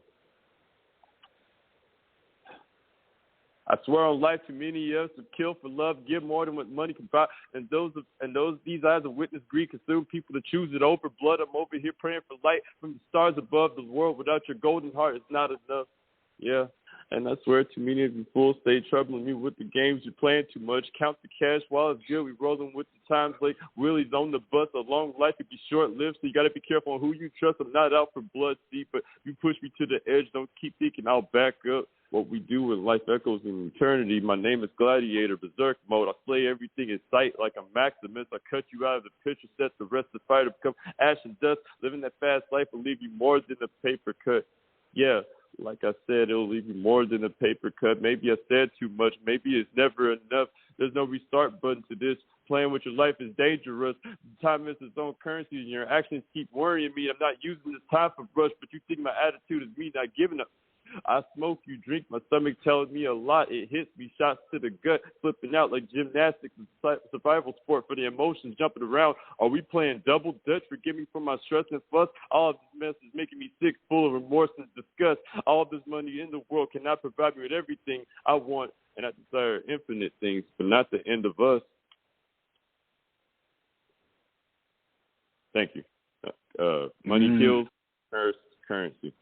I swear on life, too many of us have killed for love, give more than what money can buy, these eyes of witness greed consume people to choose it over blood. I'm over here praying for light from the stars above. The world without your golden heart is not enough. Yeah, and I swear too many of you fools stay troubling me with the games you're playing too much. Count the cash while it's good. We rolling with the times like Willie's on the bus. A long life could be short-lived, so you got to be careful on who you trust. I'm not out for blood, see, but you push me to the edge. Don't keep thinking I'll back up. What we do when life echoes in eternity. My name is Gladiator, Berserk mode. I slay everything in sight like a Maximus. I cut you out of the picture set. The rest of the fight to become ash and dust. Living that fast life will leave you more than a paper cut. Yeah, like I said, it'll leave you more than a paper cut. Maybe I said too much. Maybe it's never enough. There's no restart button to this. Playing with your life is dangerous. Time is its own currency, and your actions keep worrying me. I'm not using this time for brush, but you think my attitude is me not giving up. I smoke, you drink, my stomach tells me a lot. It hits me, shots to the gut, flipping out like gymnastics, a survival sport for the emotions jumping around. Are we playing double dutch? Forgive me for my stress and fuss. All of this mess is making me sick, full of remorse and disgust. All of this money in the world cannot provide me with everything I want, and I desire infinite things, but not the end of us. Thank you. Money kills, cursed currency.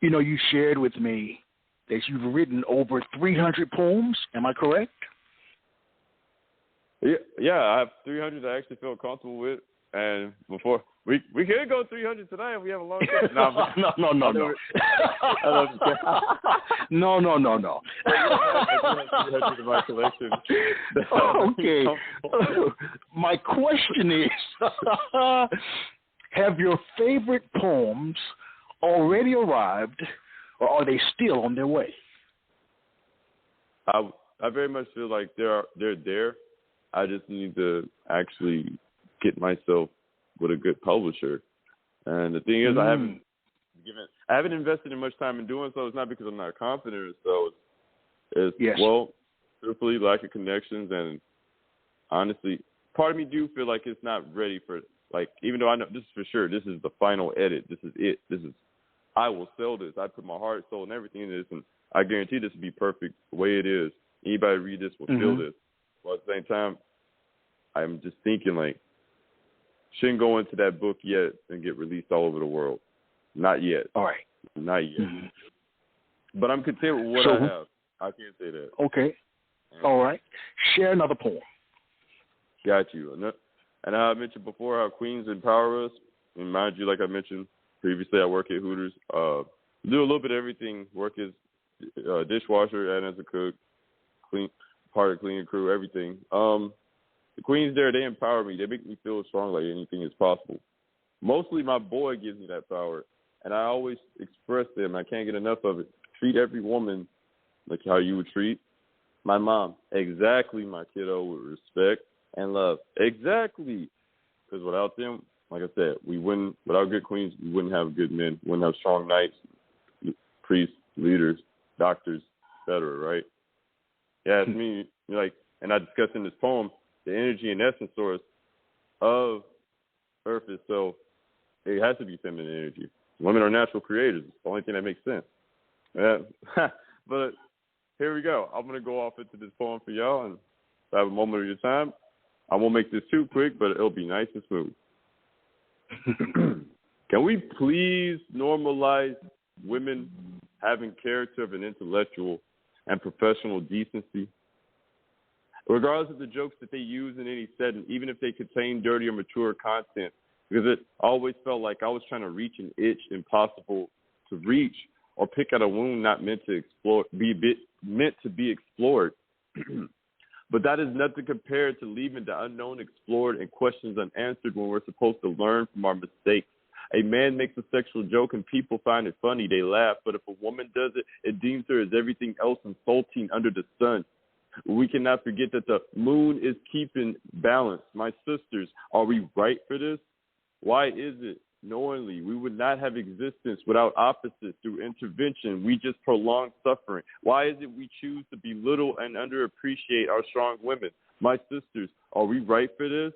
You know, you shared with me that you've written over 300 poems. Am I correct? Yeah, I have 300 that I actually feel comfortable with. And before we could go 300 tonight if we have a long time. No. No. I have 300 in my collection. Okay. My question is, have your favorite poems already arrived, or are they still on their way? I very much feel like they're there. I just need to actually get myself with a good publisher. And the thing is, I haven't invested in much time in doing so. It's not because I'm not confident. So well, truthfully, lack of connections, and honestly, part of me do feel like it's not ready for, like, even though I know this is for sure, this is the final edit. This is it. I will sell this. I put my heart, soul, and everything in this, and I guarantee this will be perfect the way it is. Anybody read this will feel this. But at the same time, I'm just thinking, like, shouldn't go into that book yet and get released all over the world. Not yet. All right. Not yet. But I'm content with what I have. I can't say that. Okay. All right. Share another poem. Got you. And I mentioned before how queens empower us. And mind you, like I mentioned previously, I work at Hooters. Do a little bit of everything. Work as a dishwasher and as a cook. Part of the cleaning crew, everything. The queens there, they empower me. They make me feel strong, like anything is possible. Mostly my boy gives me that power, and I always express to him, I can't get enough of it. Treat every woman like how you would treat my mom. Exactly, my kiddo, with respect and love. Exactly. Because without them, like I said, without good queens, we wouldn't have good men. We wouldn't have strong knights, priests, leaders, doctors, etc., right? Yeah, it's me, like, and I discuss in this poem, the energy and essence source of Earth itself, it has to be feminine energy. Women are natural creators. It's the only thing that makes sense. Yeah. But here we go. I'm going to go off into this poem for y'all and have a moment of your time. I won't make this too quick, but it'll be nice and smooth. Can we please normalize women having character of an intellectual and professional decency? Regardless of the jokes that they use in any setting, even if they contain dirty or mature content, because it always felt like I was trying to reach an itch impossible to reach, or pick at a wound not meant to meant to be explored. But that is nothing compared to leaving the unknown explored and questions unanswered when we're supposed to learn from our mistakes. A man makes a sexual joke and people find it funny, they laugh. But if a woman does it, it deems her as everything else insulting under the sun. We cannot forget that the moon is keeping balance. My sisters, are we right for this? Why is it? Knowingly, we would not have existence without opposites through intervention. We just prolong suffering. Why is it we choose to belittle and underappreciate our strong women? My sisters, are we right for this?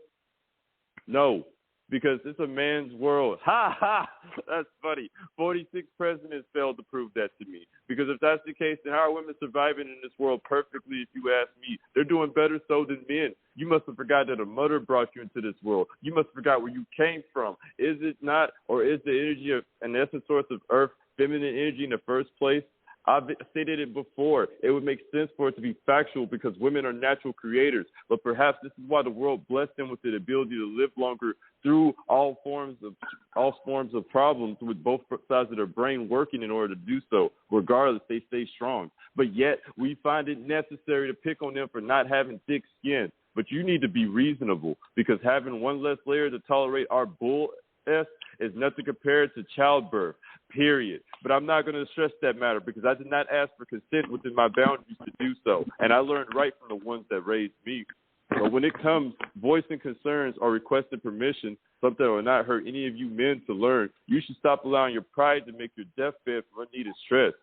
No, because it's a man's world. Ha ha! That's funny. 46 presidents failed to prove that to me. Because if that's the case, then how are women surviving in this world perfectly, if you ask me? They're doing better so than men. You must have forgot that a mother brought you into this world. You must have forgot where you came from. Is it not, or is the energy of an essence source of Earth feminine energy in the first place? I've stated it before. It would make sense for it to be factual because women are natural creators. But perhaps this is why the world blessed them with the ability to live longer through all forms of problems, with both sides of their brain working in order to do so. Regardless, they stay strong. But yet we find it necessary to pick on them for not having thick skin. But you need to be reasonable, because having one less layer to tolerate our bull is nothing compared to childbirth, period. But I'm not going to stress that matter because I did not ask for consent within my boundaries to do so. And I learned right from the ones that raised me. But when it comes voicing concerns or requesting permission, something that will not hurt any of you men to learn, you should stop allowing your pride to make your deathbed for unneeded stress.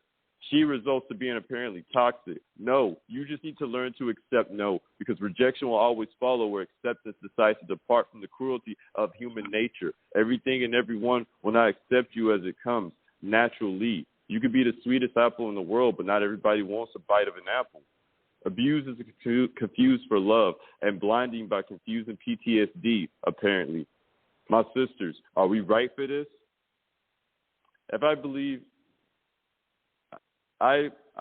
She results to being apparently toxic. No, you just need to learn to accept no, because rejection will always follow where acceptance decides to depart from the cruelty of human nature. Everything and everyone will not accept you as it comes, naturally. You could be the sweetest apple in the world, but not everybody wants a bite of an apple. Abuse is confused for love and blinding by confusing PTSD, apparently. My sisters, are we right for this? I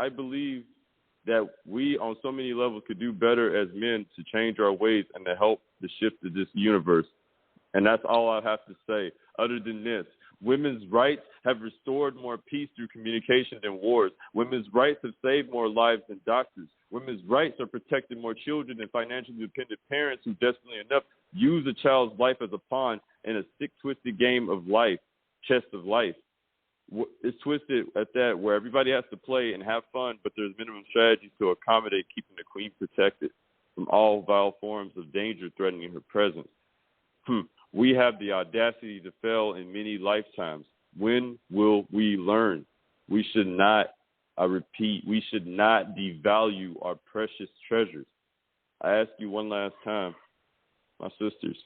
believe that we on so many levels could do better as men to change our ways and to help the shift of this universe. And that's all I have to say. Other than this, women's rights have restored more peace through communication than wars. Women's rights have saved more lives than doctors. Women's rights are protecting more children than financially dependent parents who desperately enough use a child's life as a pawn in a sick, twisted game of life, chess of life. It's twisted at that, where everybody has to play and have fun, but there's minimum strategies to accommodate keeping the queen protected from all vile forms of danger threatening her presence. We have the audacity to fail in many lifetimes. When will we learn? We should not, I repeat, we should not devalue our precious treasures. I ask you one last time, my sisters,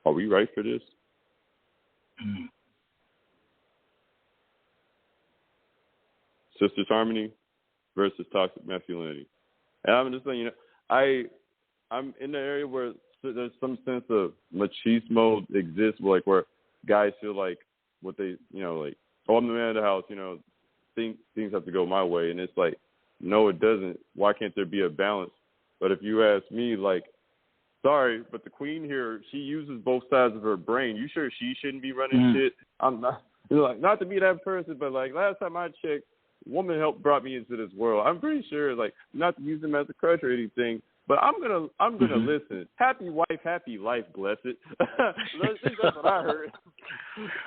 are we right for this? Sisters Harmony versus toxic masculinity. And I'm just saying, I'm in the area where there's some sense of machismo exists, where guys feel like what they, like, oh, I'm the man of the house, things have to go my way. And it's like, no, it doesn't. Why can't there be a balance? But if you ask me, like, sorry, but the queen here, she uses both sides of her brain. You sure she shouldn't be running shit? I'm not, not to be that person, but like last time I checked, woman brought me into this world. I'm pretty sure, like, not to use them as a crutch or anything, But I'm gonna listen. Happy wife, happy life, blessed. That's what I heard.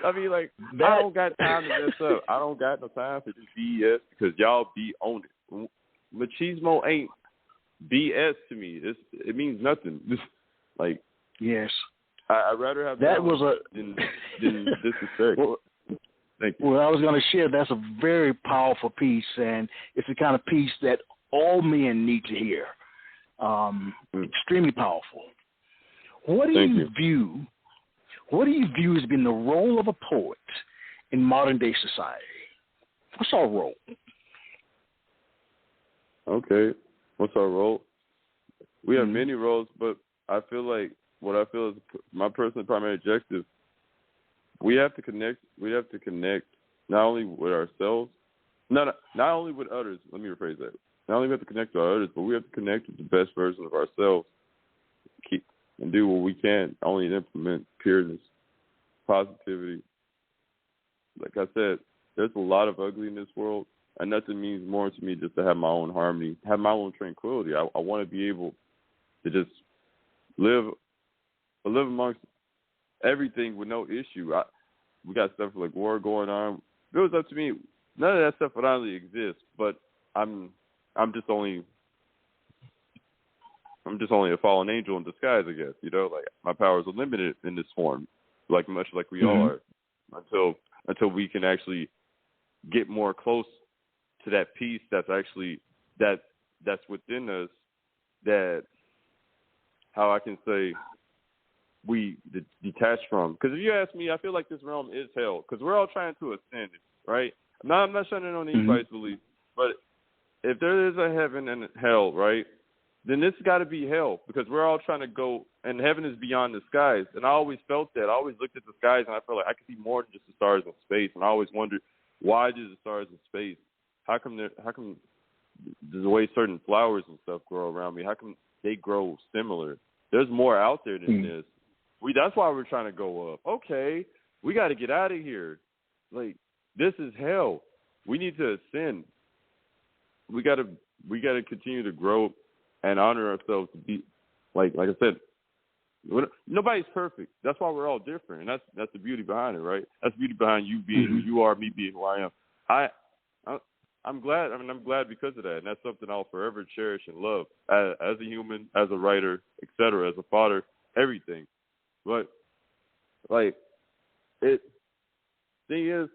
I mean, like, I don't got time to mess up. I don't got no time for this BS because y'all be on it. Machismo ain't BS to me. It means nothing. Like, yes, I'd rather have that was than disrespect. Well, thank you. Well, I was going to share. That's a very powerful piece, and it's the kind of piece that all men need to hear. Extremely powerful. What do you view as being the role of a poet in modern day society? What's our role? Okay, what's our role? We have many roles, but I feel like what I feel is my personal primary objective. We have to connect. We have to connect not only with ourselves, not only with others. Let me rephrase that. Not only do we have to connect with others, but we have to connect with the best version of ourselves. And do what we can. Only implement pureness, positivity. Like I said, there's a lot of ugly in this world, and nothing means more to me just to have my own harmony, have my own tranquility. I want to be able to just live amongst everything with no issue. We got stuff like war going on. If it was up to me, none of that stuff would only exist. But I'm just only a fallen angel in disguise, I guess. You know, like my powers are limited in this form, like much like we all are, until we can actually get more close to that peace that's actually that's within us. That how I can say we detach from. Because if you ask me, I feel like this realm is hell. Because we're all trying to ascend, right? I'm not shutting on anybody's belief, but if there is a heaven and hell, right, then this got to be hell because we're all trying to go, and heaven is beyond the skies. And I always felt that. I always looked at the skies, and I felt like I could see more than just the stars in space. And I always wondered, why do the stars in space? How come the way certain flowers and stuff grow around me, how come they grow similar? There's more out there than this. That's why we're trying to go up. Okay, we got to get out of here. Like, this is hell. We need to ascend. We got to continue to grow and honor ourselves to be, like I said, nobody's perfect. That's why we're all different, and that's the beauty behind it, right? That's the beauty behind you being who you are, me being who I am. I'm glad. I mean, I'm glad because of that, and that's something I'll forever cherish and love as a human, as a writer, etc., as a father, everything. But thing is,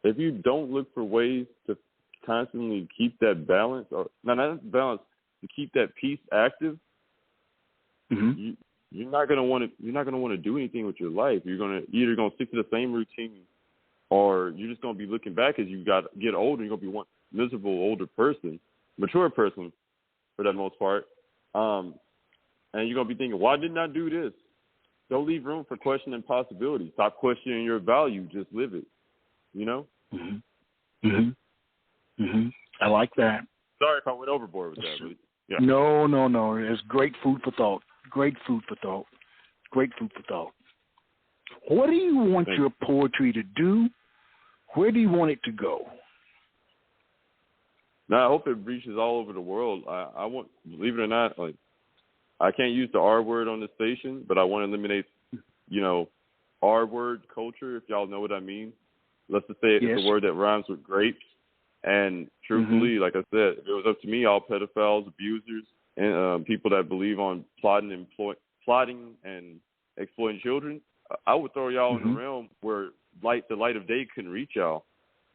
if you don't look for ways to constantly keep that balance, or not balance, to keep that peace active, you're not gonna want to do anything with your life. You're either gonna stick to the same routine, or you're just gonna be looking back as you get older. You're gonna be one miserable older person, mature person, for the most part, and you're gonna be thinking, why didn't I do this? Don't leave room for question and possibility. Stop questioning your value. Just live it. You know. I like that. Sorry if I went overboard with that. But yeah. No. It's great food for thought. What do you want your poetry to do? Where do you want it to go? Now, I hope it reaches all over the world. I want, believe it or not, like, I can't use the R word on the station, but I want to eliminate, R word culture, if y'all know what I mean. Let's just say it's a word that rhymes with grapes. And truthfully, like I said, if it was up to me, all pedophiles, abusers, and people that believe on plotting and exploiting children, I would throw y'all in the realm where the light of day couldn't reach y'all.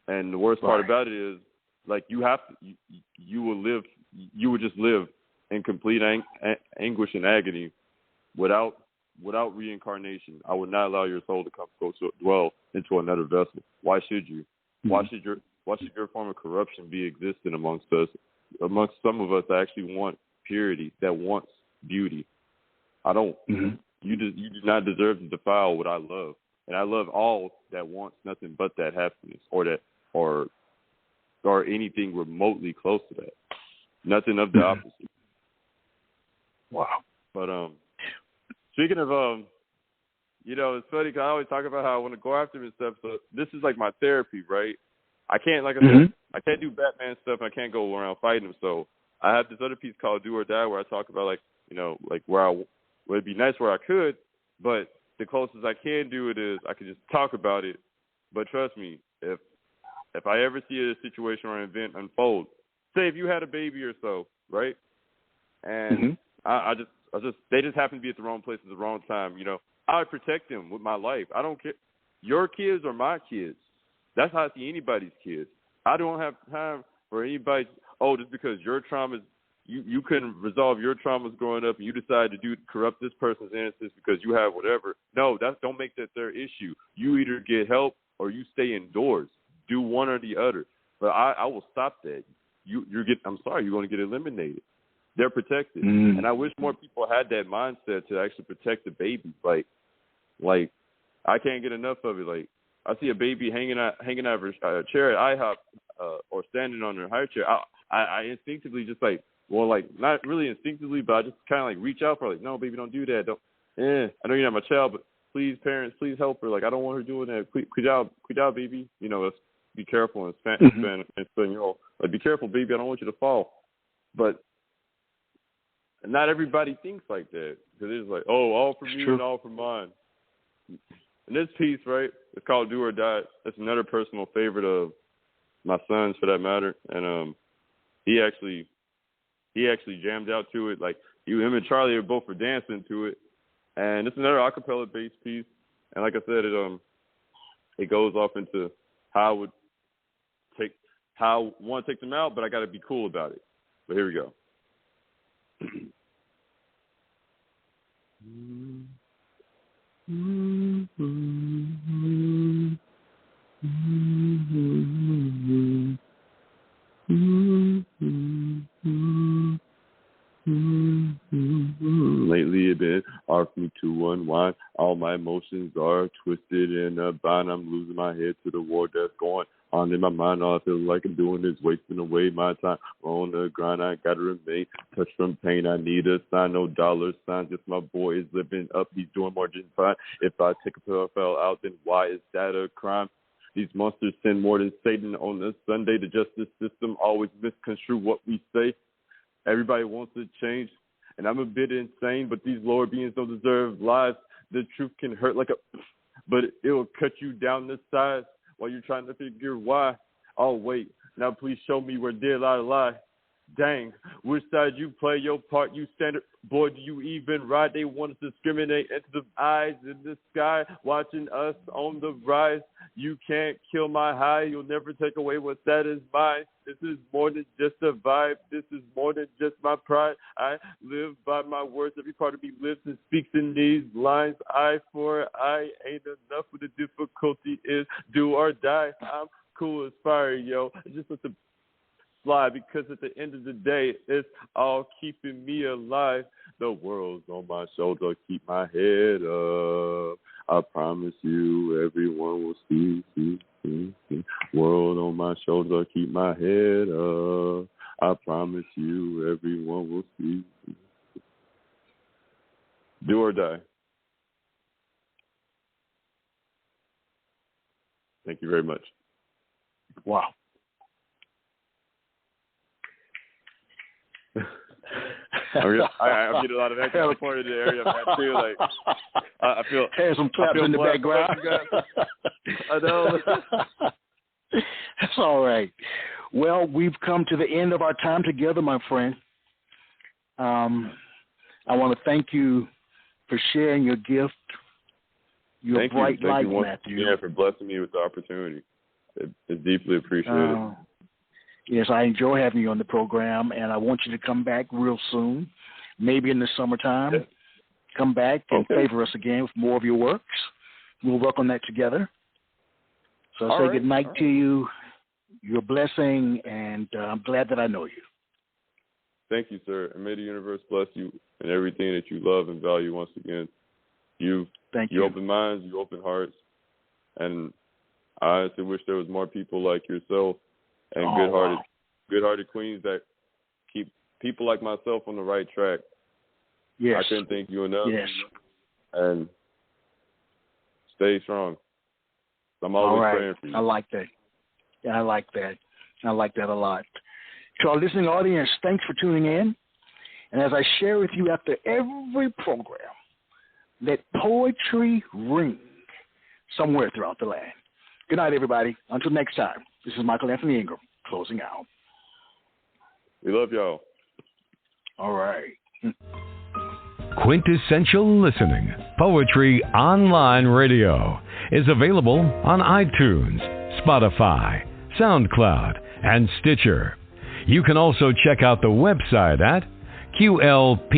And the worst part about it is, like, you would just live in complete anguish and agony without reincarnation. I would not allow your soul to dwell into another vessel. Why should you? Why should your form of corruption be existing amongst us? Amongst some of us that actually want purity, that wants beauty. I don't. You do not deserve to defile what I love, and I love all that wants nothing but that happiness, or anything remotely close to that. Nothing of the opposite. Wow. But speaking of it's funny because I always talk about how I want to go after him and stuff. So this is like my therapy, right? I can't, like I said, I can't do Batman stuff. I can't go around fighting him. So I have this other piece called Do or Die where I talk about, like, you know, like where it'd be nice where I could, but the closest I can do it is I can just talk about it. But trust me, if I ever see a situation or an event unfold, say if you had a baby or so, right? And they just happen to be at the wrong place at the wrong time, you know, I would protect them with my life. I don't care. Your kids are my kids. That's how I see anybody's kids. I don't have time for anybody, just because your traumas, you couldn't resolve your traumas growing up and you decided to corrupt this person's innocence because you have whatever. No, don't make that their issue. You either get help or you stay indoors. Do one or the other. But I will stop that. I'm sorry, you're going to get eliminated. They're protected. And I wish more people had that mindset to actually protect the baby. Like I can't get enough of it. Like, I see a baby hanging out of a chair at IHOP or standing on her high chair. I instinctively just like, well, like not really instinctively, but I just kind of like reach out for like, no, baby, don't do that. I know you're not my child, but please, parents, please help her. Like, I don't want her doing that. Could y'all, baby? You know, let's be careful in Espanol. Like, be careful, baby. I don't want you to fall. But not everybody thinks like that because it's like, all for me and all for mine. And this piece, right, it's called Do or Die. It's another personal favorite of my son's, for that matter. And he actually jammed out to it. Like, him and Charlie both were dancing to it. And it's another acapella based piece. And like I said, it goes off into how I would want to take them out, but I got to be cool about it. But here we go. Lately it been hard for me to unwind. All my emotions are twisted in a bind. I'm losing my head to the war that's going on in my mind. All I feel like I'm doing is wasting away my time. On the grind, I gotta remain touched from pain. I need a sign, no dollar sign. Just my boy is living up. He's doing more than fine. If I take a pill, I fell out, then why is that a crime? These monsters sin more than Satan. On a Sunday, the justice system always misconstrue what we say. Everybody wants to change, and I'm a bit insane, but these lower beings don't deserve lives. The truth can hurt but it will cut you down the sides while you're trying to figure why. Oh, wait, now please show me where did I lie. Dang, which side you play your part, you standard. Boy, do you even ride? They want to discriminate into the eyes in the sky, watching us on the rise. You can't kill my high. You'll never take away what that is mine. This is more than just a vibe. This is more than just my pride. I live by my words. Every part of me lives and speaks in these lines. Eye for eye. Ain't enough of the difficulty is do or die. I'm cool as fire, yo. Just let the fly, because at the end of the day, it's all keeping me alive. The world's on my shoulder, keep my head up. I promise you, everyone will see. World on my shoulder, keep my head up. I promise you, everyone will see. Do or die. Thank you very much. Wow. I get a lot of extra support in the area, man, too. Like, I feel some claps in the background. I know. That's all right. Well, we've come to the end of our time together, my friend. I want to thank you for sharing your gift, your bright light, Matthew. Yeah, for blessing me with the opportunity. It's deeply appreciated. Yes, I enjoy having you on the program, and I want you to come back real soon, maybe in the summertime. Yeah. Come back and favor us again with more of your works. We'll work on that together. So I say good night to you, your blessing, and I'm glad that I know you. Thank you, sir. And may the universe bless you and everything that you love and value once again. You open minds, you open hearts, and I honestly wish there was more people like yourself and good-hearted queens that keep people like myself on the right track. Yes. I couldn't thank you enough. Yes. And stay strong. I'm always praying for you. I like that. And I like that. I like that a lot. To our listening audience, thanks for tuning in. And as I share with you after every program, let poetry ring somewhere throughout the land. Good night, everybody. Until next time, this is Michael Anthony Ingram, closing out. We love y'all. All right. Quintessential Listening, Poetry Online Radio, is available on iTunes, Spotify, SoundCloud, and Stitcher. You can also check out the website at QLPOR.com.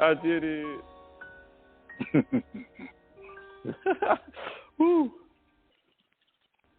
I did it. Woo.